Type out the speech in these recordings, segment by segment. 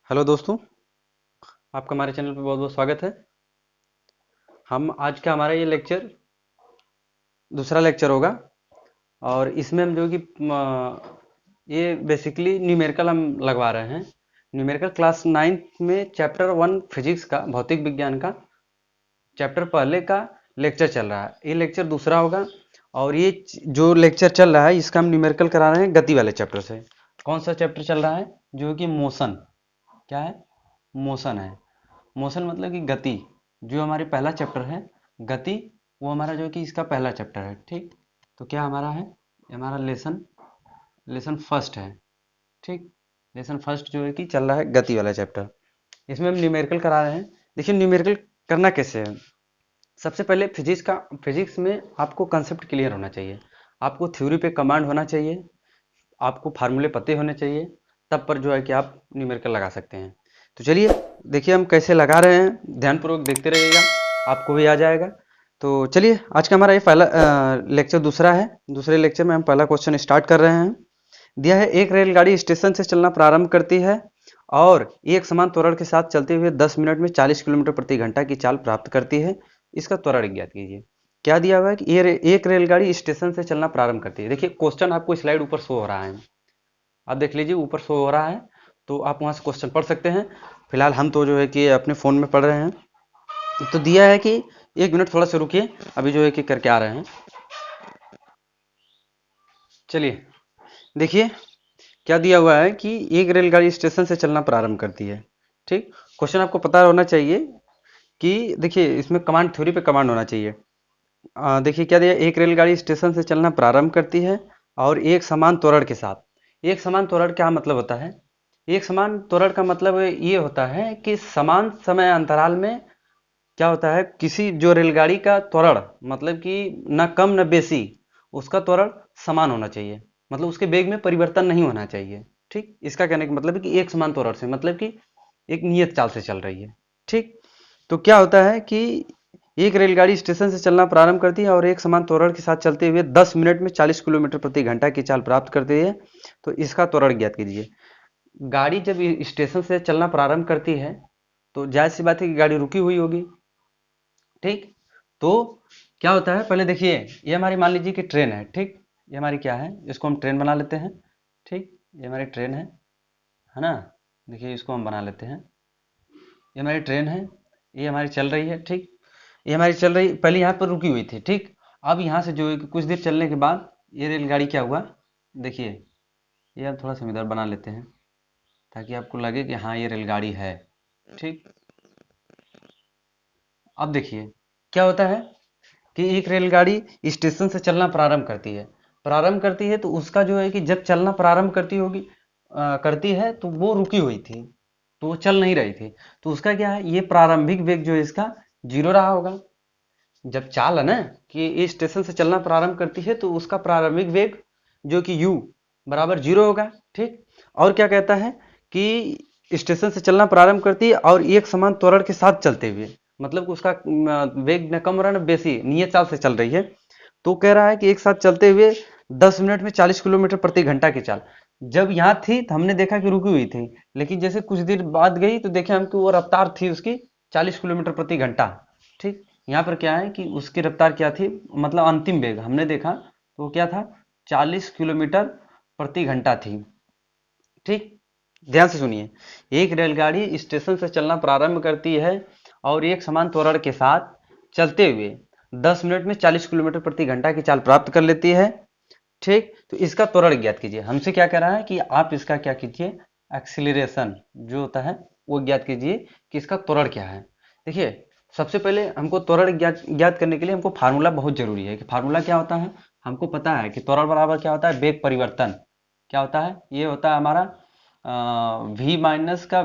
Hello दोस्तों, आपका हमारे चैनल पर बहुत बहुत स्वागत है। हम आज का हमारा ये लेक्चर दूसरा लेक्चर होगा और इसमें हम जो कि ये बेसिकली न्यूमेरिकल हम लगवा रहे हैं। न्यूमेरिकल क्लास 9th में चैप्टर 1 फिजिक्स का, भौतिक विज्ञान का चैप्टर पहले का लेक्चर चल रहा है। ये लेक्चर दूसरा होगा और ये जो लेक्चर चल रहा है इसका हम न्यूमेरिकल करा रहे हैं गति वाले चैप्टर से। कौन सा चैप्टर चल रहा है? जो कि मोशन। क्या है? मोशन है। मोशन मतलब कि गति। जो हमारे पहला चैप्टर है गति, वो हमारा जो कि इसका पहला चैप्टर है। ठीक, तो क्या हमारा है? ये हमारा लेसन लेसन फर्स्ट है। ठीक, लेसन फर्स्ट जो है कि चल रहा है गति वाला चैप्टर। इसमें हम न्यूमेरिकल करा रहे हैं। देखिए न्यूमेरिकल करना कैसे है। सबसे पहले फिजिक्स में आपको कंसेप्ट क्लियर होना चाहिए, आपको थ्योरी पे कमांड होना चाहिए, आपको फार्मूले पते होने चाहिए, तब पर जो है कि आप न्यूमेरिकल लगा सकते हैं। तो चलिए देखिए हम कैसे लगा रहे हैं, ध्यानपूर्वक देखते रहिएगा, आपको भी आ जाएगा। तो चलिए आज का हमारा ये पहला लेक्चर दूसरा है। दूसरे लेक्चर में हम पहला क्वेश्चन स्टार्ट कर रहे हैं। दिया है एक रेलगाड़ी स्टेशन से चलना प्रारंभ करती है और एक समान त्वरण के साथ चलते हुए 10 मिनट में 40 किलोमीटर प्रति घंटा की चाल प्राप्त करती है। इसका त्वरण ज्ञात कीजिए। क्या दिया हुआ है कि एक रेलगाड़ी स्टेशन से चलना प्रारंभ करती है। देखिए क्वेश्चन आपको स्लाइड ऊपर शो हो रहा है, आप देख लीजिए ऊपर शो हो रहा है, तो आप वहां से क्वेश्चन पढ़ सकते हैं। फिलहाल हम तो जो है कि अपने फ़ोन में पढ़ रहे हैं। तो दिया है कि 1 मिनट थोड़ा सा रुकिए, अभी जो है कि करके आ रहे हैं। चलिए देखिए क्या दिया हुआ है कि एक रेलगाड़ी स्टेशन से चलना प्रारंभ करती है। ठीक, क्वेश्चन आपको पता होना चाहिए कि देखिए इसमें कमांड, थ्योरी पे कमांड होना चाहिए। देखिए क्या दिया, एक रेलगाड़ी स्टेशन से चलना प्रारंभ करती है और एक समान त्वरण के साथ। एक समान त्वरण क्या मतलब होता है? एक समान त्वरण का मतलब ये होता है कि समान समय अंतराल में क्या होता है, किसी जो रेलगाड़ी का त्वरण मतलब कि न कम न बेसी, उसका त्वरण समान होना चाहिए, मतलब उसके वेग में परिवर्तन नहीं होना चाहिए। ठीक, इसका कहने का मतलब है कि एक समान त्वरण से मतलब कि एक नियत चाल से चल रही है। ठीक, तो क्या होता है कि एक रेलगाड़ी स्टेशन से चलना प्रारंभ करती है और एक समान त्वरण के साथ चलते हुए 10 मिनट में 40 किलोमीटर प्रति घंटा की चाल प्राप्त करती है। तो इसका त्वरण ज्ञात कीजिए। गाड़ी जब स्टेशन से चलना प्रारंभ करती है तो जाहिर सी बात है कि गाड़ी रुकी हुई होगी। ठीक, तो क्या होता है, पहले देखिए ये हमारी मान लीजिए कि ट्रेन है। ठीक, ये हमारी क्या है, इसको हम ट्रेन बना लेते हैं। ठीक, ये हमारी ट्रेन है ना। देखिए इसको हम बना लेते हैं, ये हमारी ट्रेन है, ये हमारी चल रही है। ठीक, ये हमारी चल रही, पहले यहाँ पर रुकी हुई थी। ठीक, अब यहाँ से जो है कि कुछ देर चलने के बाद ये रेलगाड़ी क्या हुआ, देखिए ये हम थोड़ा सा इधर बना लेते हैं ताकि आपको लगे कि हाँ ये रेलगाड़ी है। ठीक, अब देखिए क्या होता है कि एक रेलगाड़ी स्टेशन से चलना प्रारंभ करती है। प्रारंभ करती है तो उसका जो है कि जब चलना प्रारंभ करती होगी, करती है तो वो रुकी हुई थी, तो वो चल नहीं रही थी। तो उसका क्या है, ये प्रारंभिक वेग जो है इसका 0 रहा होगा। जब चाल है ना कि ये स्टेशन से चलना प्रारंभ करती है तो उसका प्रारंभिक वेग जो कि u बराबर 0 होगा। ठीक, और क्या कहता है कि स्टेशन से चलना प्रारंभ करती है और एक समान त्वरण के साथ चलते हुए, मतलब उसका वेग न कम रहा न बेसी, नियत चाल से चल रही है। तो कह रहा है कि एक साथ चलते हुए 10 मिनट में 40 किलोमीटर प्रति घंटा की चाल। जब यहाँ थी तो हमने देखा कि रुकी हुई थी, लेकिन जैसे कुछ देर बाद गई तो देखे हम कि वो रफ्तार थी उसकी 40 किलोमीटर प्रति घंटा। ठीक, यहाँ पर क्या है कि उसकी रफ्तार क्या थी, मतलब अंतिम वेग हमने देखा तो क्या था, 40 किलोमीटर प्रति घंटा थी। ठीक, ध्यान से सुनिए, एक रेलगाड़ी स्टेशन से चलना प्रारंभ करती है और एक समान त्वरण के साथ चलते हुए 10 मिनट में 40 किलोमीटर प्रति घंटा की चाल प्राप्त कर लेती है। ठीक, तो इसका त्वरण ज्ञात कीजिए। हमसे क्या कह रहा है कि आप इसका क्या कीजिए, एक्सीलरेशन जो होता है वो ज्ञात कीजिए कि इसका त्वरण क्या है। देखिए सबसे पहले हमको त्वरण ज्ञात करने के लिए हमको फार्मूला बहुत जरूरी है। कि फार्मूला क्या होता है, हमको पता है कि त्वरण बराबर क्या होता है, वेग परिवर्तन। क्या होता है, ये होता है हमारा v माइनस का,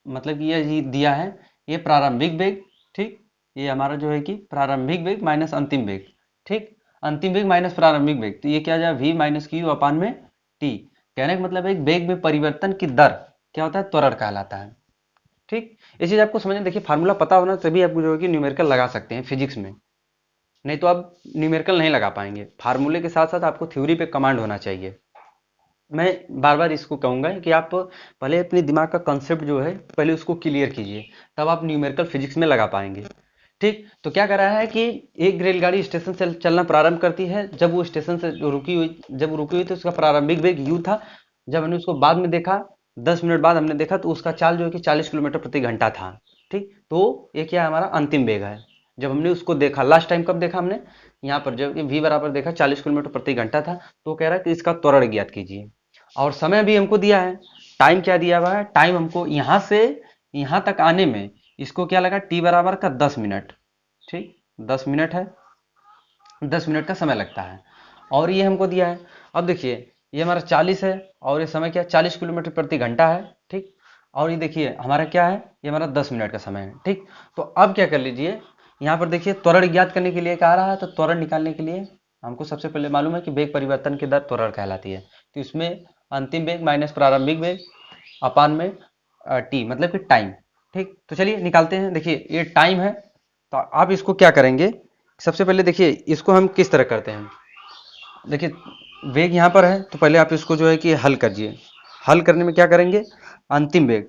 मतलब कि ये दिया है, ये प्रारंभिक वेग। ठीक, ये हमारा जो है कि प्रारंभिक वेग माइनस अंतिम वेग। ठीक, अंतिम वेग माइनस प्रारंभिक वेग, तो ये क्या आ जाए, v माइनस क्यू अपान में t। कहने का मतलब है वेग में परिवर्तन की दर क्या होता है, त्वरण कहलाता है। ठीक, ये चीज आपको समझना, देखिए फार्मूला पता होना तभी आप जो है कि न्यूमेरिकल लगा सकते हैं फिजिक्स में, नहीं तो आप न्यूमेरिकल नहीं लगा पाएंगे। फार्मूले के साथ साथ आपको थ्योरी पे कमांड होना चाहिए। मैं बार बार इसको कहूंगा कि आप पहले अपने दिमाग का कंसेप्ट जो है पहले उसको क्लियर कीजिए, तब आप न्यूमेरिकल फिजिक्स में लगा पाएंगे। ठीक, तो क्या कर रहा है कि एक रेलगाड़ी स्टेशन से चलना प्रारंभ करती है, जब वो स्टेशन से जब रुकी हुई तो उसका प्रारंभिक वेग u था। जब हमने उसको बाद में देखा, 10 मिनट बाद हमने देखा, तो उसका चाल जो है कि 40 किलोमीटर प्रति घंटा था। ठीक, तो ये क्या हमारा अंतिम वेग है। जब हमने उसको देखा लास्ट टाइम, कब देखा हमने, यहाँ पर जब v बराबर देखा 40 किलोमीटर प्रति घंटा था, तो कह रहा है कि इसका त्वरण ज्ञात कीजिए। और समय भी हमको दिया है, टाइम क्या दिया हुआ है, टाइम हमको यहाँ से यहाँ तक आने में इसको क्या लगा, t बराबर का 10 मिनट। ठीक, 10 मिनट है, 10 मिनट का समय लगता है। और ये हमको दिया है, अब देखिए ये हमारा 40 है, और ये समय क्या, 40 किलोमीटर प्रति घंटा है। ठीक, और ये देखिए हमारा क्या है, ये हमारा 10 मिनट का समय है। ठीक, तो अब क्या कर लीजिए, यहाँ पर देखिए त्वरण ज्ञात करने के लिए कह रहा है, तो त्वरण निकालने के लिए हमको सबसे पहले मालूम है कि वेग परिवर्तन की दर त्वरण कहलाती है। तो इसमें अंतिम वेग माइनस प्रारंभिक वेग अपान में टी, मतलब कि टाइम। ठीक, तो चलिए निकालते हैं। देखिए ये टाइम है, तो आप इसको क्या करेंगे, सबसे पहले देखिए इसको हम किस तरह करते हैं। देखिए वेग यहाँ पर है, तो पहले आप इसको जो है कि हल करिए। हल करने में क्या करेंगे, अंतिम वेग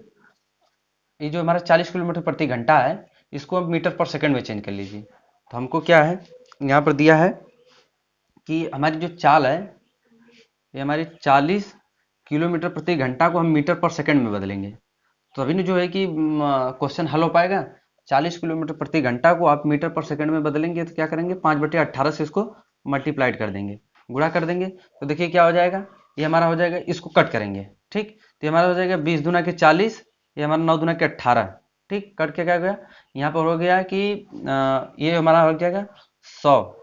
ये जो हमारा 40 किलोमीटर प्रति घंटा है, इसको हम मीटर पर सेकंड में चेंज कर लीजिए। तो हमको क्या है, यहाँ पर दिया है कि हमारी जो चाल है, ये हमारी 40 किलोमीटर प्रति घंटा को हम मीटर पर सेकंड में बदलेंगे, तो अभी ना जो है कि क्वेश्चन हल हो पाएगा। 40 किलोमीटर प्रति घंटा को आप मीटर पर सेकंड में बदलेंगे, तो क्या करेंगे, 5/18 से इसको मल्टीप्लाइड कर देंगे, गुणा कर देंगे। तो देखिए क्या हो जाएगा, ये हमारा हो जाएगा, इसको कट करेंगे। ठीक, तो ये हमारा हो जाएगा 20 दूना के 40, ये हमारा 9 दूना के 18। ठीक, कट के क्या हो गया, यहाँ पर हो गया कि ये हमारा हो जाएगा 100,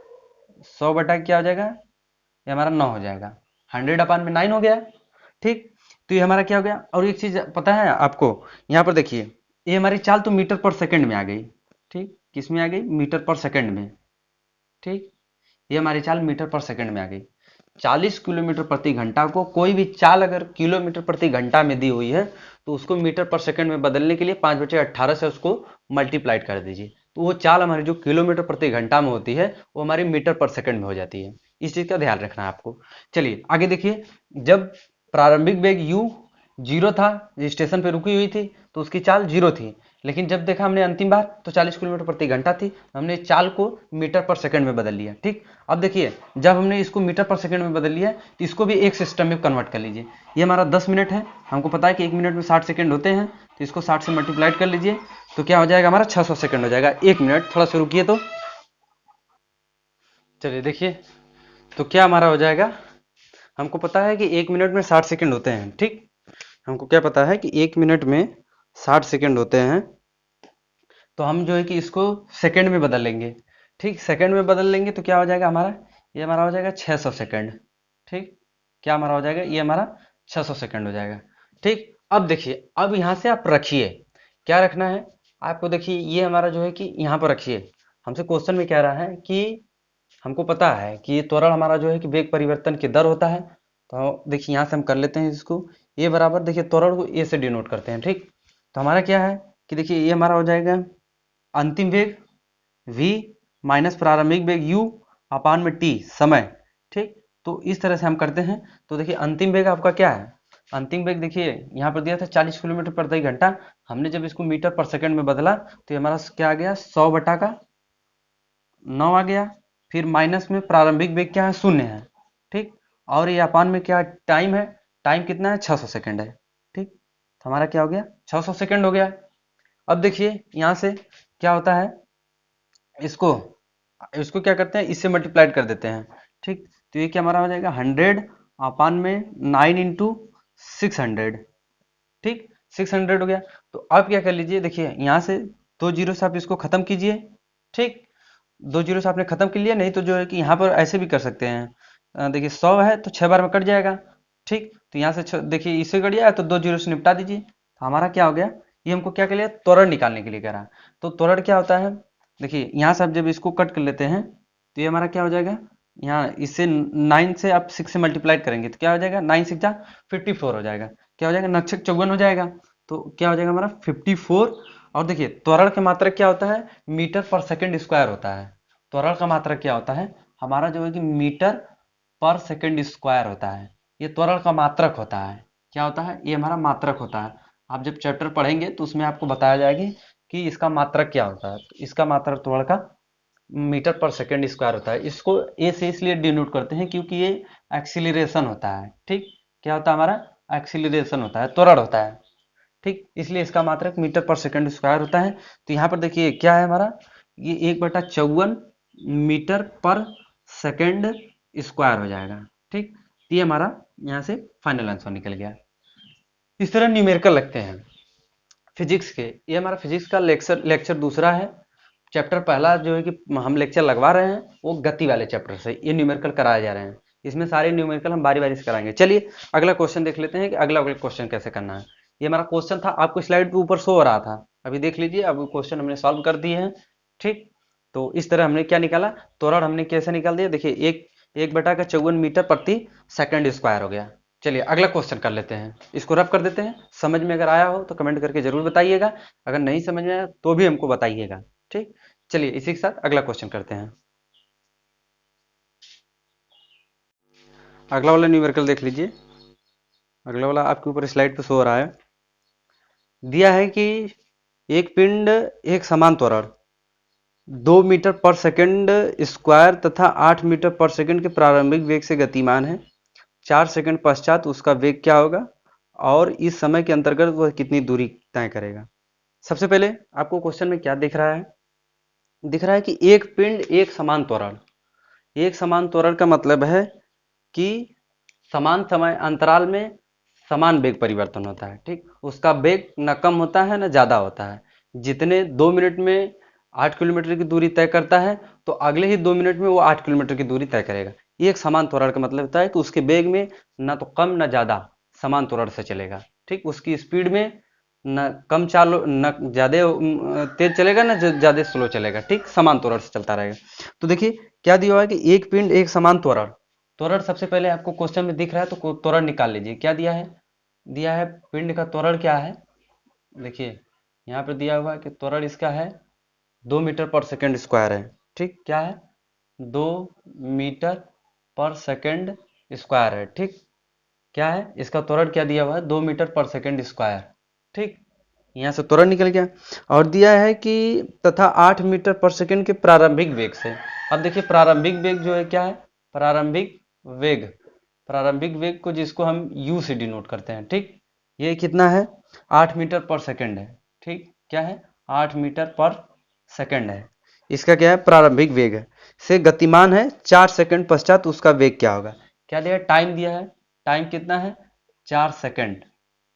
100 बटा क्या हो जाएगा, ये हमारा 9 हो जाएगा, 100/9 हो गया। ठीक, तो ये हमारा क्या हो गया। और एक चीज पता है आपको, यहाँ पर देखिए ये हमारी चाल तो मीटर पर सेकंड में आ गई। ठीक, किस में आ गई, मीटर पर सेकंड में। ठीक, ये हमारी चाल मीटर पर सेकंड में आ गई। 40 किलोमीटर प्रति घंटा को कोई भी चाल अगर किलोमीटर प्रति घंटा में दी हुई है, तो उसको मीटर पर सेकंड में बदलने के लिए 5/18 से उसको मल्टीप्लाइड कर दीजिए, तो वो चाल हमारी जो किलोमीटर प्रति घंटा में होती है, वो हमारी मीटर पर सेकंड में हो जाती है। इस चीज का ध्यान रखना है आपको। चलिए आगे देखिए, जब प्रारंभिक वेग u जीरो था, स्टेशन पे रुकी हुई थी, तो उसकी चाल जीरो थी। लेकिन जब देखा हमने अंतिम बार, तो 40 किलोमीटर प्रति घंटा थी, हमने चाल को मीटर पर सेकंड में बदल लिया। ठीक, अब देखिए जब हमने इसको मीटर पर सेकंड में बदल लिया, तो इसको भी एक सिस्टम में कन्वर्ट कर लीजिए। ये हमारा 10 मिनट है, हमको पता है कि 1 मिनट में 60 सेकंड होते हैं, तो इसको 60 से मल्टीप्लाइड कर लीजिए, तो क्या हो जाएगा हमारा 600 सेकंड हो जाएगा। 1 मिनट थोड़ा सा रुकिए, तो चलिए देखिए, तो क्या हमारा हो जाएगा, हमको पता है कि 1 मिनट में 60 सेकंड होते हैं। ठीक, हमको क्या पता है कि 1 मिनट में 60 सेकंड होते हैं, तो हम जो है कि इसको सेकंड में बदल लेंगे। ठीक, सेकंड में बदल लेंगे तो क्या हो जाएगा हमारा, ये हमारा हो जाएगा 600 सेकंड। ठीक, क्या हमारा हो जाएगा, ये हमारा 600 सेकंड हो जाएगा। ठीक, अब देखिए, अब यहाँ से आप रखिए, क्या रखना है आपको, देखिए ये हमारा जो है कि यहाँ पर रखिए। हमसे क्वेश्चन में कह रहा है कि हमको पता है कि ये त्वरण हमारा जो है कि वेग परिवर्तन की दर होता है। तो देखिए यहाँ से हम कर लेते हैं इसको, ये बराबर, देखिए त्वरण को ए से डिनोट करते हैं। ठीक, तो हमारा क्या है कि देखिए ये हमारा हो जाएगा अंतिम वेग v माइनस प्रारंभिक वेग u अपान में t समय। ठीक, तो इस तरह से हम करते हैं। तो देखिए अंतिम वेग आपका क्या है, अंतिम वेग देखिए यहाँ पर दिया था 40 किलोमीटर प्रति घंटा, हमने जब इसको मीटर पर सेकंड में बदला, तो ये हमारा क्या आ गया, 100/9 आ गया। फिर माइनस में प्रारंभिक वेग क्या है, 0 है। ठीक, और ये अपान में क्या टाइम है, टाइम कितना है, 600 सेकंड है। ठीक, तो हमारा क्या हो गया, 600 सेकंड हो गया। अब देखिए यहाँ से क्या होता है, इसको इसको क्या करते हैं, इससे मल्टीप्लाइड कर देते हैं। ठीक, तो ये क्या हमारा हो जाएगा, 100 अपान में 9 इंटू 600। ठीक, 600 हो गया। तो अब क्या कर लीजिए, देखिए यहाँ से 2 जीरो से आप इसको खत्म कीजिए। ठीक, 2 जीरो से आपने खत्म कर लिया, नहीं तो जो है कि यहाँ पर ऐसे भी कर सकते हैं। देखिए 100 है तो 6 बार में कट जाएगा। ठीक, तो यहाँ से देखिए इससे कट जाए, तो 2 जीरो से निपटा दीजिए। तो हमारा क्या हो गया, ये हमको क्या कर लिया, त्वरण निकालने के लिए कह रहा है। तो त्वरण क्या होता है, देखिए यहाँ से आप जब इसको कट कर लेते हैं, तो ये हमारा क्या हो जाएगा, यहाँ इससे 9 से आप 6 से मल्टीप्लाइड करेंगे, तो क्या हो जाएगा, 9 6 जा 54 हो जाएगा। क्या हो जाएगा, 9 6 54 हो जाएगा। तो क्या हो जाएगा हमारा 54। और देखिए त्वरण का मात्रक क्या होता है, मीटर पर सेकंड स्क्वायर होता है। त्वरण का मात्रक क्या होता है हमारा, जो है कि मीटर पर सेकंड स्क्वायर होता है। ये त्वरण का मात्रक होता है। क्या होता है? ये हमारा मात्रक होता है। आप जब चैप्टर पढ़ेंगे तो उसमें आपको बताया जाएगी कि इसका मात्रक क्या होता है। तो इसका मात्रक त्वरण का मीटर पर सेकेंड स्क्वायर होता है। इसको ए से इसलिए डिनोट करते हैं क्योंकि ये एक्सीलरेशन होता है। ठीक, क्या होता है? हमारा एक्सीलरेशन होता है, त्वरण होता है। ठीक, इसलिए इसका मात्रक मीटर पर सेकंड स्क्वायर होता है। तो यहाँ पर देखिए क्या है हमारा, ये 1/54 मीटर पर सेकंड स्क्वायर हो जाएगा। ठीक, तो ये हमारा यहाँ से फाइनल आंसर निकल गया। इस तरह न्यूमेरिकल लगते हैं फिजिक्स के। ये हमारा फिजिक्स का लेक्चर दूसरा है। चैप्टर पहला जो है कि हम लेक्चर लगवा रहे हैं वो गति वाले चैप्टर से ये न्यूमेरिकल कराए जा रहे हैं। इसमें सारे न्यूमेरिकल हम बारी बारी से कराएंगे। चलिए अगला क्वेश्चन देख लेते हैं कि अगला क्वेश्चन कैसे करना है। ये हमारा क्वेश्चन था, आपको स्लाइड पे ऊपर शो हो रहा था, अभी देख लीजिए। अब क्वेश्चन हमने सॉल्व कर दिए हैं। ठीक, तो इस तरह हमने क्या निकाला, त्वरण हमने कैसे निकाल दिया। देखिए 1/54 मीटर प्रति सेकंड स्क्वायर हो गया। चलिए अगला क्वेश्चन कर लेते हैं, इसको रब कर देते हैं। समझ में अगर आया हो तो कमेंट करके जरूर बताइएगा, अगर नहीं समझ में आया तो भी हमको बताइएगा। ठीक, चलिए इसी के साथ अगला क्वेश्चन करते हैं। अगला वाला न्यूमेरिकल देख लीजिए। अगला वाला आपके ऊपर स्लाइड पे शो हो रहा है। दिया है कि एक पिंड एक समान त्वरण 2 मीटर पर सेकंड स्क्वायर तथा 8 मीटर पर सेकंड के प्रारंभिक वेग से गतिमान है। 4 सेकंड पश्चात उसका वेग क्या होगा और इस समय के अंतर्गत वह कितनी दूरी तय करेगा। सबसे पहले आपको क्वेश्चन में क्या दिख रहा है, दिख रहा है कि एक पिंड एक समान त्वरण। एक समान त्वरण का मतलब है कि समान समय अंतराल में समान वेग परिवर्तन होता है। ठीक, उसका वेग न कम होता है न ज्यादा होता है। जितने 2 मिनट में 8 किलोमीटर की दूरी तय करता है तो अगले ही 2 मिनट में वो 8 किलोमीटर की दूरी तय करेगा। ये एक समान त्वरण का मतलब होता है कि उसके वेग में न तो कम न ज्यादा, समान त्वरण से चलेगा। ठीक, उसकी स्पीड में न कम चालो न ज्यादा तेज चलेगा न ज्यादा स्लो चलेगा। ठीक, समान त्वरण से चलता रहेगा। तो देखिए क्या दिया हुआ है कि एक पिंड एक समान त्वरण। त्वरण सबसे पहले आपको क्वेश्चन में दिख रहा है तो त्वरण निकाल लीजिए। क्या दिया है, दिया है पिंड का त्वरण क्या है। देखिए यहाँ पर दिया हुआ है कि त्वरण इसका है 2 मीटर पर सेकंड स्क्वायर है। ठीक, क्या है, 2 मीटर पर सेकंड स्क्वायर है। ठीक, क्या है इसका त्वरण, क्या दिया हुआ है 2 मीटर पर सेकंड स्क्वायर। ठीक, यहाँ से त्वरण निकल गया। और दिया है कि तथा 8 मीटर पर सेकंड के प्रारंभिक वेग से। अब देखिए प्रारंभिक वेग जो है क्या है, प्रारंभिक वेग, प्रारंभिक वेग को जिसको हम u से डिनोट करते हैं। ठीक, ये कितना है, 8 मीटर पर सेकंड है। ठीक, क्या है, 8 मीटर पर सेकंड है। इसका क्या है, प्रारंभिक वेग है, से गतिमान है 4 सेकंड पश्चात उसका वेग क्या होगा। क्या दिया है, टाइम दिया है। टाइम कितना है, 4 सेकंड।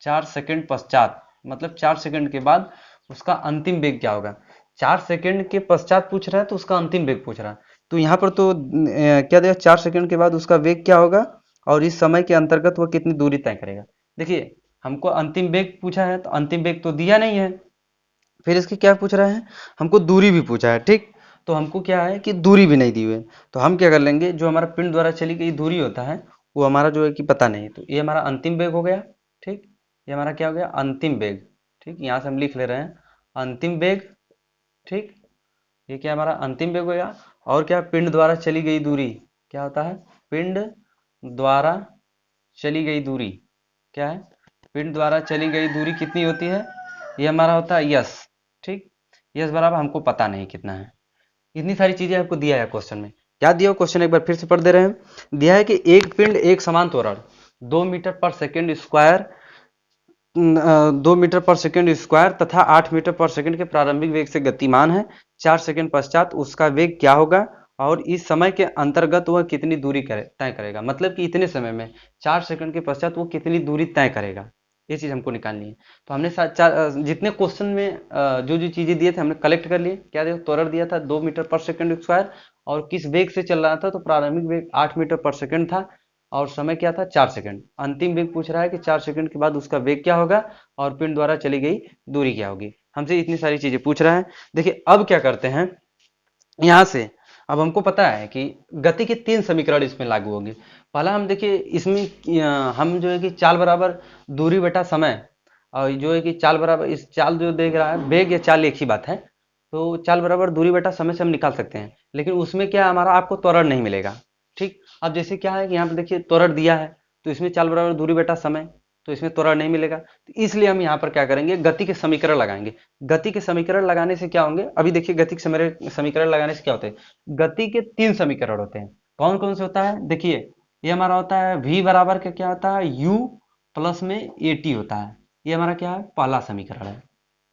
4 सेकंड पश्चात मतलब 4 सेकंड के बाद उसका अंतिम वेग क्या होगा। 4 सेकंड के पश्चात पूछ रहा है तो उसका अंतिम वेग पूछ रहा है। तो यहाँ पर तो क्या दिया, 4 सेकंड के बाद उसका वेग क्या होगा और इस समय के अंतर्गत वह कितनी दूरी तय करेगा। देखिए हमको अंतिम वेग पूछा है तो अंतिम वेग तो दिया नहीं है, फिर इसके क्या पूछ रहा है, हमको दूरी भी पूछा है। ठीक, तो हमको क्या है कि दूरी भी नहीं दी हुई है। तो हम क्या कर लेंगे, जो हमारा पिंड द्वारा चली गई दूरी होता है वो हमारा जो है कि पता नहीं, तो ये हमारा अंतिम वेग हो गया। ठीक, ये हमारा क्या हो गया, अंतिम वेग। ठीक, यहाँ से हम लिख ले रहे हैं अंतिम वेग। ठीक, ये क्या हमारा अंतिम वेग हो गया। और क्या, पिंड द्वारा चली गई दूरी क्या होता है, पिंड द्वारा चली गई दूरी क्या है, पिंड द्वारा चली गई दूरी कितनी होती है, ये हमारा होता है यस। ठीक, यस बराबर हमको पता नहीं कितना है। इतनी सारी चीजें आपको दिया है क्वेश्चन में। क्या दिया हो क्वेश्चन एक बार फिर से पढ़ दे रहे हैं। दिया है कि एक पिंड एक समान त्वरण 2 मीटर पर सेकंड स्क्वायर 2 मीटर पर सेकंड स्क्वायर तथा 8 मीटर पर सेकंड के प्रारंभिक वेग से गतिमान है। 4 सेकंड पश्चात उसका वेग क्या होगा और इस समय के अंतर्गत वह कितनी दूरी तय करेगा। मतलब कि इतने समय में 4 सेकंड के पश्चात वो कितनी दूरी तय करेगा, ये चीज हमको निकालनी है। तो हमने जितने क्वेश्चन में जो जो चीजें दिए थे हमने कलेक्ट कर लिए। क्या दिया, त्वरण दिया था 2 मीटर पर सेकंड स्क्वायर और किस वेग से चल रहा था, तो प्रारंभिक वेग 8 मीटर पर सेकंड था और समय क्या था 4 सेकंड। अंतिम वेग पूछ रहा है कि 4 सेकंड के बाद उसका वेग क्या होगा और पिंड द्वारा चली गई दूरी क्या होगी। हमसे इतनी सारी चीजें पूछ रहा है। देखिए अब क्या करते हैं, यहां से अब हमको पता है कि गति के 3 समीकरण इसमें लागू होंगे। पहला हम देखिए इसमें हम जो है कि चाल बराबर दूरी बटा समय, और जो है कि चाल बराबर, इस चाल जो देख रहा है, वेग या चाल एक ही बात है, तो चाल बराबर दूरी बटा समय से हम निकाल सकते हैं। लेकिन उसमें क्या हमारा आपको त्वरण नहीं मिलेगा। ठीक, अब जैसे क्या है कि यहाँ पे देखिए त्वरण दिया है, तो इसमें चाल बराबर दूरी बटा समय, तो इसमें त्वरण नहीं मिलेगा। तो इसलिए हम यहाँ पर क्या करेंगे, गति के समीकरण लगाएंगे। गति के समीकरण लगाने से क्या होंगे, अभी देखिए गति के समीकरण लगाने से क्या होते हैं, गति के 3 समीकरण होते हैं। कौन कौन से होता है, देखिए ये हमारा होता है v बराबर का क्या होता है, u प्लस में at होता है। ये हमारा क्या है, पहला समीकरण है।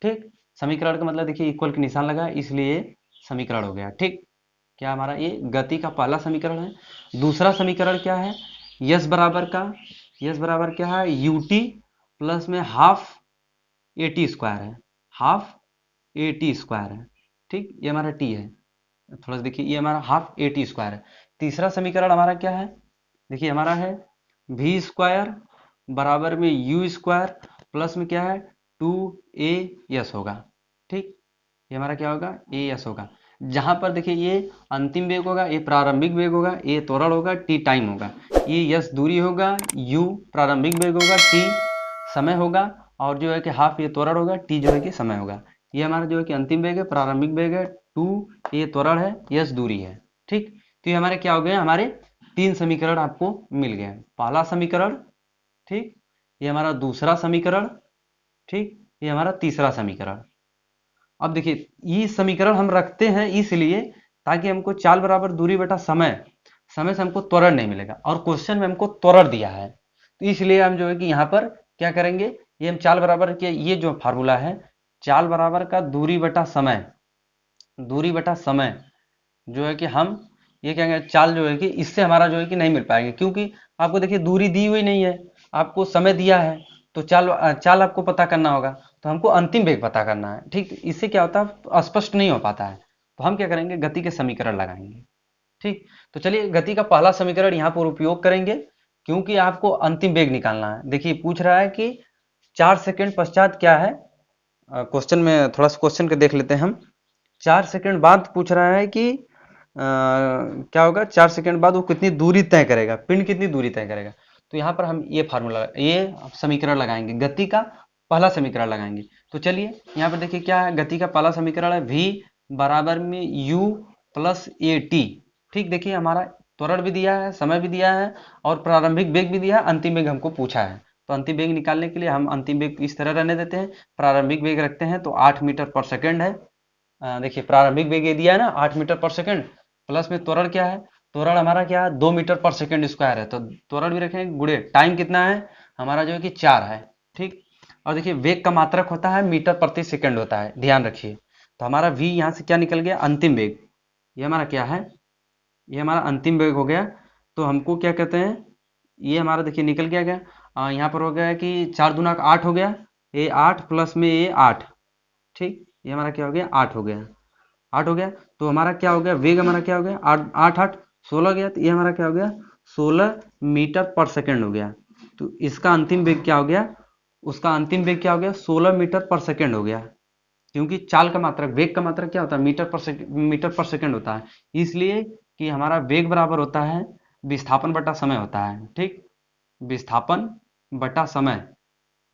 ठीक, समीकरण का मतलब देखिए इक्वल के निशान लगा है, इसलिए समीकरण हो गया। ठीक, क्या हमारा ये गति का पहला समीकरण है। दूसरा समीकरण क्या है, यस बराबर का, यस बराबर क्या है, ut प्लस में हाफ at स्क्वायर है, हाफ at स्क्वायर है। ठीक, ये हमारा t है, थोड़ा सा देखिए ये हमारा हाफ at स्क्वायर है। तीसरा समीकरण हमारा क्या है, देखिए हमारा है v स्क्वायर बराबर में u स्क्वायर प्लस में क्या है 2as होगा। ठीक, ये हमारा क्या होगा, as होगा। जहां पर देखिए ये अंतिम वेग होगा, ये प्रारंभिक वेग होगा, ये त्वरण होगा, t टाइम होगा, ये s दूरी होगा, u प्रारंभिक वेग होगा, t समय होगा, और जो है कि हाफ ये त्वरण होगा, t जो है कि समय होगा। ये हमारा जो है कि अंतिम वेग है, प्रारंभिक वेग है, 2 ये त्वरण है, s दूरी है। ठीक, तो ये हमारे क्या हो गए, हमारे 3 समीकरण आपको मिल गए। पहला समीकरण, ठीक, ये हमारा दूसरा समीकरण, ठीक, ये हमारा तीसरा समीकरण। अब देखिए ये समीकरण हम रखते हैं इसलिए ताकि हमको चाल बराबर दूरी बटा समय, समय से हमको त्वरण नहीं मिलेगा, और क्वेश्चन में हमको त्वरण दिया है, तो इसलिए हम जो है कि यहाँ पर क्या करेंगे, ये हम चाल बराबर के ये जो फार्मूला है, चाल बराबर का दूरी बटा समय, दूरी बटा समय जो है कि हम ये कहेंगे चाल जो है कि इससे हमारा जो है कि नहीं मिल पाएंगे, क्योंकि आपको देखिए दूरी दी हुई नहीं है, आपको समय दिया है, तो चाल चाल आपको पता करना होगा, तो हमको अंतिम वेग पता करना है। ठीक, इससे क्या होता है, स्पष्ट नहीं हो पाता है, तो हम क्या करेंगे, गति के समीकरण लगाएंगे। ठीक, तो चलिए गति का पहला समीकरण यहाँ पर उपयोग करेंगे, क्योंकि आपको अंतिम वेग निकालना है। देखिए पूछ रहा है कि 4 सेकंड पश्चात क्या है, क्वेश्चन में थोड़ा सा क्वेश्चन के देख लेते हैं हम। 4 सेकंड बाद पूछ रहा है कि क्या होगा, 4 सेकंड बाद वो कितनी दूरी तय करेगा, पिंड कितनी दूरी तय करेगा। तो यहाँ पर हम ये फार्मूला, ये समीकरण लगाएंगे, गति का पहला समीकरण लगाएंगे। तो चलिए यहाँ पर देखिए क्या है, गति का पहला समीकरण है v बराबर में u प्लस at। ठीक, देखिए हमारा त्वरण भी दिया है, समय भी दिया है, और प्रारंभिक वेग भी दिया है, अंतिम वेग हमको पूछा है। तो अंतिम वेग निकालने के लिए हम अंतिम वेग इस तरह रहने देते हैं, प्रारंभिक वेग रखते हैं, तो 8 मीटर पर सेकंड है। देखिए प्रारंभिक वेग ये दिया है ना 8 मीटर पर सेकंड, प्लस में त्वरण क्या है, त्वरण हमारा क्या है 2 मीटर पर सेकंड स्क्वायर है, तो त्वरण भी रखेंगे, गुणे टाइम कितना है हमारा जो है कि 4 है। ठीक, और देखिए वेग का मात्रक होता है मीटर प्रति सेकंड होता है, ध्यान रखिए। तो हमारा v यहाँ से क्या निकल गया, अंतिम वेग, ये हमारा क्या है, ये हमारा अंतिम वेग हो गया। तो हमको क्या कहते हैं, ये हमारा देखिए निकल गया यहाँ पर हो गया कि 4 दूना 8 हो गया, ये 8 प्लस में ये 8। ठीक, ये हमारा क्या हो गया, 8 हो गया, 8 हो गया। तो हमारा क्या हो गया, वेग हमारा क्या हो गया, 8 8 16 गया, तो ये हमारा क्या हो गया, 16 मीटर पर सेकंड हो गया। तो इसका अंतिम वेग क्या हो गया, उसका अंतिम वेग क्या हो गया, 16 मीटर पर सेकंड हो गया, क्योंकि चाल का मात्रक, वेग का मात्रक क्या होता है, मीटर पर सेकंड होता है, इसलिए कि हमारा वेग बराबर होता है विस्थापन बटा समय होता है। ठीक, विस्थापन बटा समय,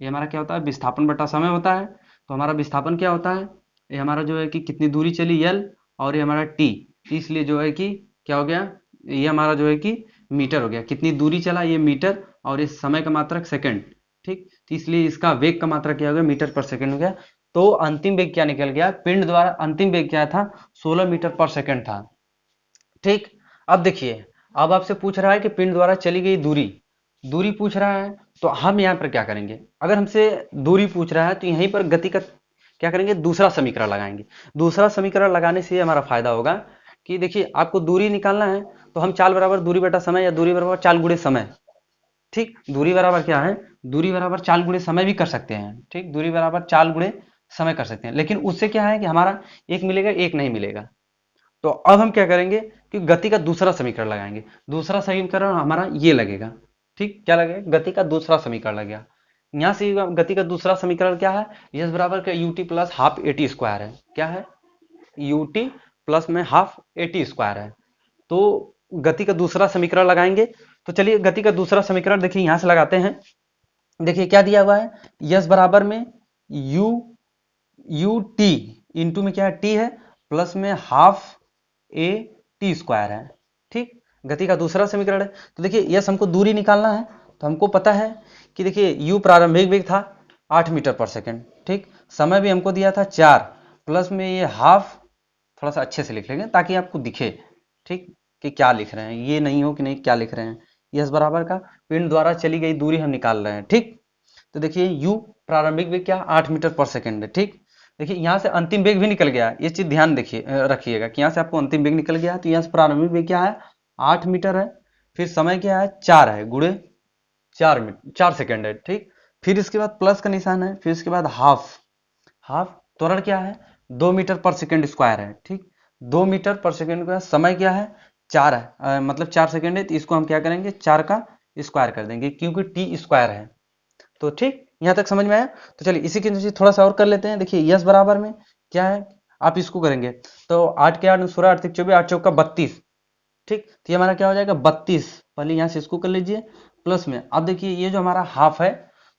ये हमारा क्या होता है, विस्थापन बटा समय होता है। तो हमारा विस्थापन क्या होता है, ये हमारा जो है कि कितनी दूरी चली l, और ये हमारा t, इसलिए जो है कि क्या हो गया, ये हमारा जो है कि मीटर हो गया, कितनी दूरी चला ये मीटर, और इस समय का मात्रक सेकंड। ठीक, तो इसलिए इसका वेग का मात्रक क्या हो गया, मीटर पर सेकंड हो गया। तो अंतिम वेग क्या निकल गया, पिंड द्वारा अंतिम वेग क्या था, 16 मीटर पर सेकंड था। ठीक, अब देखिए, अब आपसे पूछ रहा है कि पिंड द्वारा चली गई दूरी, दूरी पूछ रहा है, तो हम यहाँ पर क्या करेंगे, अगर हमसे दूरी पूछ रहा है तो यहीं पर गति का क्या करेंगे, दूसरा समीकरण लगाएंगे। दूसरा समीकरण लगाने से हमारा फायदा होगा कि देखिए आपको दूरी निकालना है, तो हम चाल बराबर दूरी बटा समय, या दूरी बराबर चाल गुणे समय। ठीक, दूरी बराबर क्या है, दूरी बराबर चाल गुणे समय भी कर सकते हैं। ठीक, दूरी बराबर चाल गुणे समय कर सकते हैं, लेकिन उससे क्या है कि हमारा एक मिलेगा, एक नहीं मिलेगा। तो अब हम क्या करेंगे कि गति का दूसरा समीकरण लगाएंगे। दूसरा समीकरण हमारा ये लगेगा। ठीक, क्या लगेगा, गति का दूसरा समीकरण लगेगा। यहां से गति का दूसरा समीकरण क्या है, यस बराबर का UT plus half eighty square है। क्या है, यूटी प्लस में हाफ एटी स्क्वायर है। तो गति का दूसरा समीकरण लगाएंगे। तो चलिए गति का दूसरा समीकरण देखिए यहां से लगाते हैं। देखिए क्या दिया हुआ है, यस बराबर में यू टी, इंटू में क्या है टी है, प्लस में हाफ ए टी स्क्वायर है। ठीक, गति का दूसरा समीकरण है। तो देखिए यस हमको दूरी निकालना है, तो हमको पता है कि देखिए u प्रारंभिक वेग था 8 मीटर पर सेकेंड, ठीक। समय भी हमको दिया था 4, प्लस में ये हाफ, थोड़ा सा अच्छे से लिख लेंगे ताकि आपको दिखे, ठीक, कि क्या लिख रहे हैं, ये नहीं हो कि नहीं क्या लिख रहे हैं। यस बराबर का पिंड द्वारा चली गई दूरी हम निकाल रहे हैं, ठीक। तो देखिए u प्रारंभिक वेग क्या 8 मीटर पर सेकेंड है, ठीक। देखिए यहाँ से अंतिम वेग भी निकल गया, ये चीज ध्यान देखिए रखिएगा कि यहाँ से आपको अंतिम वेग निकल गया है, तो यहाँ से प्रारंभिक वेग क्या है 8 मीटर है, फिर समय क्या है 4 है, गुणे 4 सेकेंड है, ठीक। फिर इसके बाद प्लस का निशान है, फिर इसके बाद हाफ, हाफ त्वरण क्या है 2 मीटर पर सेकेंड स्क्वायर है, ठीक। 2 मीटर पर सेकेंड का समय क्या है 4 है, मतलब 4 सेकेंड है, तो इसको हम क्या करेंगे 4 का स्क्वायर कर देंगे क्योंकि टी स्क्वायर है। तो ठीक, यहाँ तक समझ में आया। तो चलिए इसी के नीचे थोड़ा सा और कर लेते हैं। देखिए यस बराबर में क्या है, आप इसको करेंगे तो 8 के 8 16 8 24 8 चौका 32, ठीक। तो ये हमारा क्या हो जाएगा 32, पहले यहाँ से इसको कर लीजिए प्लस में। अब देखिए ये जो हमारा हाफ है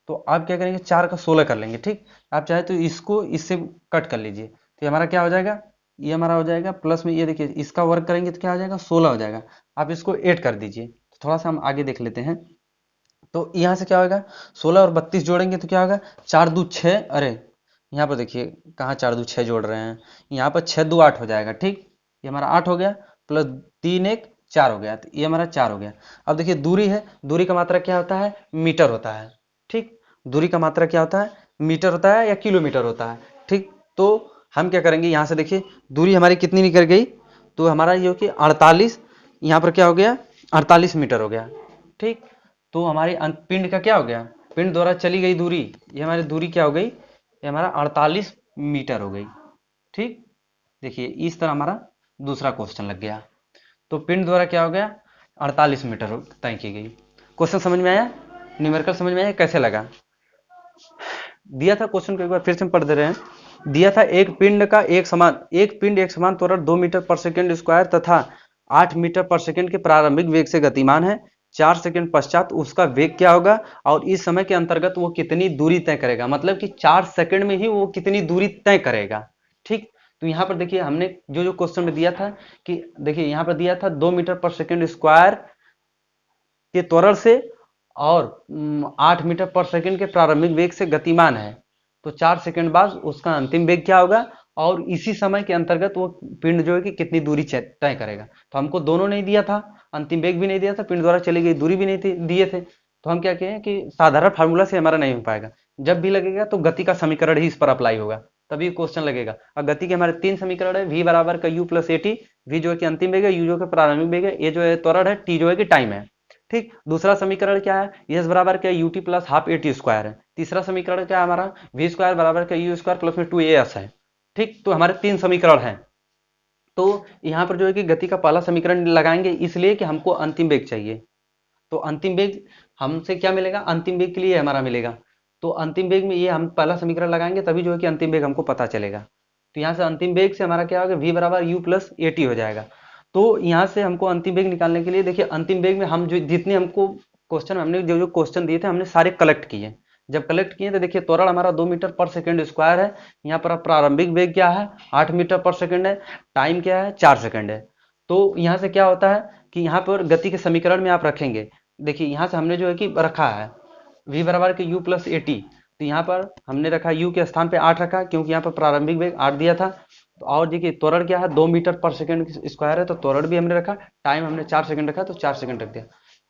तो आप क्या करेंगे 4 का 16 कर लेंगे, ठीक। आप चाहे तो इसको इससे कट कर लीजिए, तो ये हमारा क्या हो जाएगा, ये हमारा हो जाएगा प्लस में, ये देखिए इसका वर्क करेंगे तो क्या हो जाएगा 16 हो जाएगा। आप इसको ऐड कर दीजिए, तो थोड़ा सा हम आगे देख लेते हैं। तो यहाँ से क्या होगा 16 और 32 जोड़ेंगे तो क्या होगा 4 दू 6, अरे यहाँ पर देखिए कहाँ 4 दू 6 जोड़ रहे हैं, यहाँ पर 6 दू 8 हो जाएगा, ठीक। ये हमारा 8 हो गया, प्लस 3 1 4 हो गया, तो ये हमारा 4 हो गया। अब देखिए दूरी है, दूरी का मात्रा क्या होता है मीटर होता है, ठीक। दूरी का मात्रा क्या होता है मीटर होता है या किलोमीटर होता है, ठीक। तो हम क्या करेंगे यहाँ से देखिए दूरी हमारी कितनी निकल गई, तो हमारा ये हो कि 48, यहाँ पर क्या हो गया 48 मीटर हो गया, ठीक। तो हमारे पिंड का क्या हो गया, पिंड द्वारा चली गई दूरी, ये हमारी दूरी क्या हो गई, ये हमारा 48 मीटर हो गई, ठीक। देखिए इस तरह हमारा दूसरा क्वेश्चन लग गया। तो पिंड द्वारा क्या हो गया 48 मीटर तय की गई। क्वेश्चन समझ में आया, न्यूमेरिकल समझ में आया, कैसे लगा। दिया था क्वेश्चन को एक बार फिर से पढ़ दे रहे हैं। दिया था एक पिंड एक समान त्वरण 2 मीटर पर सेकेंड स्क्वायर तथा 8 मीटर पर सेकेंड के प्रारंभिक वेग से गतिमान है। 4 सेकेंड पश्चात उसका वेग क्या होगा और इस समय के अंतर्गत वो कितनी दूरी तय करेगा, मतलब कि 4 सेकेंड में ही वो कितनी दूरी तय करेगा, ठीक। तो यहाँ पर देखिए हमने जो क्वेश्चन में दिया था कि देखिए यहाँ पर दिया था 2 मीटर पर सेकेंड स्क्वायर के त्वरण से और 8 मीटर पर सेकेंड के प्रारंभिक वेग से गतिमान है, तो 4 सेकेंड बाद उसका अंतिम वेग क्या होगा और इसी समय के अंतर्गत वो पिंड जो है कि कितनी दूरी तय करेगा। तो हमको दोनों नहीं दिया था, अंतिम वेग भी नहीं दिया था, पिंड द्वारा चली गई दूरी भी नहीं दिए थे। तो हम क्या कहें कि साधारण फार्मूला से हमारा नहीं हो पाएगा, जब भी लगेगा तो गति का समीकरण ही इस पर अप्लाई होगा, तभी क्वेश्चन लगेगा। और गति के हमारे 3 समीकरण है, v बराबर का u प्लस एटी, v जो है कि अंतिम वेग है, u जो है प्रारंभिक वेग है, ए जो है त्वरण है, t जो है कि टाइम है, ठीक। दूसरा समीकरण क्या है, एस बराबर क्या U T plus half A T square है। तीसरा समीकरण क्या है हमारा वी स्क्वायर बराबर क्या यू स्क्वायर प्लस में 2as है, ठीक। तो हमारे 3 समीकरण हैं। तो यहाँ पर जो है कि गति का पहला समीकरण लगाएंगे इसलिए कि हमको अंतिम वेग चाहिए। तो अंतिम वेग हमसे क्या मिलेगा, अंतिम वेग के लिए हमारा मिलेगा, तो अंतिम वेग में ये हम पहला समीकरण लगाएंगे तभी जो है कि अंतिम वेग हमको पता चलेगा। तो यहाँ से अंतिम वेग से हमारा क्या होगा v बराबर u प्लस ए टी हो जाएगा। तो यहाँ से हमको अंतिम वेग निकालने के लिए देखिए अंतिम वेग में हम जो जितने हमको क्वेश्चन हमने जो क्वेश्चन दिए थे हमने सारे कलेक्ट किए। जब कलेक्ट किए तो देखिए त्वरण हमारा 2 मीटर पर सेकेंड स्क्वायर है, यहाँ पर प्रारंभिक वेग क्या है 8 मीटर पर सेकेंड है, टाइम क्या है 4 सेकेंड है। तो यहाँ से क्या होता है कि यहाँ पर गति के समीकरण में आप रखेंगे, देखिए यहाँ से हमने जो है कि रखा है v बराबर के u प्लस ए टी, तो यहाँ पर हमने रखा u के स्थान पे 8 रखा क्योंकि यहाँ पर प्रारंभिक वेग 8 दिया था। तो और देखिए त्वरण क्या है 2 मीटर पर सेकेंड स्क्वायर है, तो त्वरण भी हमने रखा, टाइम हमने 4 सेकेंड रखा तो 4 सेकेंड रख दिया।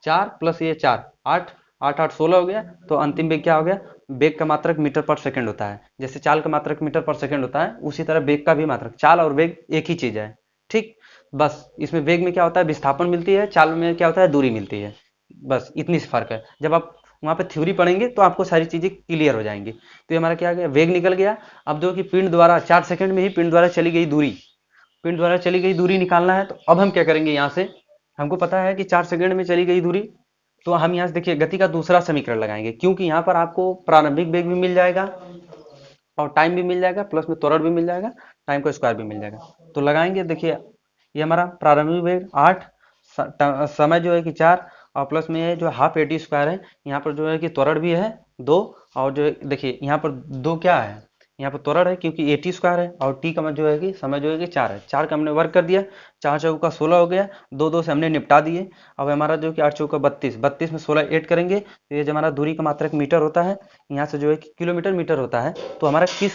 4 प्लस ये 4 8 8 8 16 हो गया। तो अंतिम वेग क्या हो गया, वेग का मात्रक मीटर पर सेकेंड होता है, जैसे चाल का मात्रक मीटर पर सेकेंड होता है उसी तरह वेग का भी मात्रक, चाल और वेग एक ही चीज है, ठीक। बस इसमें वेग में क्या होता है विस्थापन मिलती है, चाल में क्या होता है दूरी मिलती है, बस इतनी सी फर्क है। जब आप वहां पे थ्योरी पढ़ेंगे तो आपको सारी चीजें क्लियर हो जाएंगी। तो ये हमारा क्या गया वेग निकल गया। अब जो कि पिंड द्वारा 4 सेकंड में ही पिंड द्वारा चली गई दूरी, पिंड द्वारा चली गई दूरी निकालना है। तो अब हम क्या करेंगे, यहाँ से हमको पता है कि 4 सेकंड में चली गई दूरी, तो हम यहाँ से देखिए गति का दूसरा समीकरण लगाएंगे क्योंकि यहाँ पर आपको प्रारंभिक वेग भी मिल जाएगा और टाइम भी मिल जाएगा, प्लस में त्वरण भी मिल जाएगा, टाइम का स्क्वायर भी मिल जाएगा। तो लगाएंगे, देखिए ये हमारा प्रारंभिक वेग 8, समय जो है कि 4 और प्लस में ये जो हाफ ए टी स्क्वायर है, यहाँ पर जो है कि त्वरण भी है 2 और जो देखिए यहाँ पर 2 क्या है, यहाँ पर त्वरण है क्योंकि AT स्क्वायर है और T का जो है कि समय जो है कि 4 है। 4 का हमने वर्क कर दिया, 4 चौका 16 हो गया, 2 से हमने निपटा दिए। अब हमारा जो कि 8 चौका 32, 32 में 16 ऐड करेंगे तो ये जो हमारा दूरी का मात्रक मीटर होता है, यहाँ से जो है कि किलोमीटर मीटर होता है। तो हमारा किस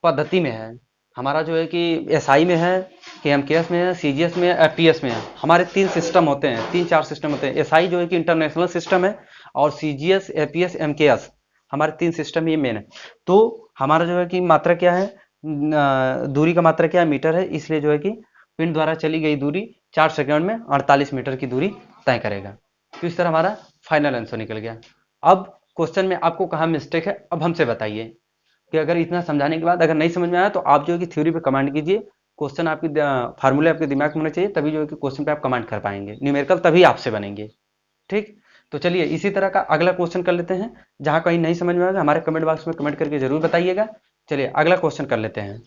पद्धति में है, हमारा जो है कि SI में है, KMKS में है, CGS में है, FPS में है। हमारे 3 सिस्टम होते हैं, 3-4 सिस्टम होते हैं। SI जो है कि इंटरनेशनल सिस्टम है और CGS, APS, MKS हमारे 3 सिस्टम ये मेन है। तो हमारा जो है कि मात्रा क्या है, दूरी का मात्रा क्या है, मीटर है, इसलिए जो है कि पिंड द्वारा चली गई दूरी 4 सेकंड में 48 मीटर की दूरी तय करेगा। तो इस तरह हमारा फाइनल आंसर निकल गया। अब क्वेश्चन में आपको कहाँ मिस्टेक है, अब हमसे बताइए कि अगर इतना समझाने के बाद अगर नहीं समझ में आया तो आप जो है कि थ्योरी पे कमेंट कीजिए। क्वेश्चन आपकी फार्मूले आपके दिमाग में होने चाहिए, तभी जो है कि क्वेश्चन पे आप कमेंट कर पाएंगे। न्यूमेरिकल तभी आपसे बनेंगे। ठीक, तो चलिए इसी तरह का अगला क्वेश्चन कर लेते हैं। जहां कहीं नहीं समझ में आएगा हमारे कमेंट बॉक्स में कमेंट करके जरूर बताइएगा। चलिए अगला क्वेश्चन कर लेते हैं।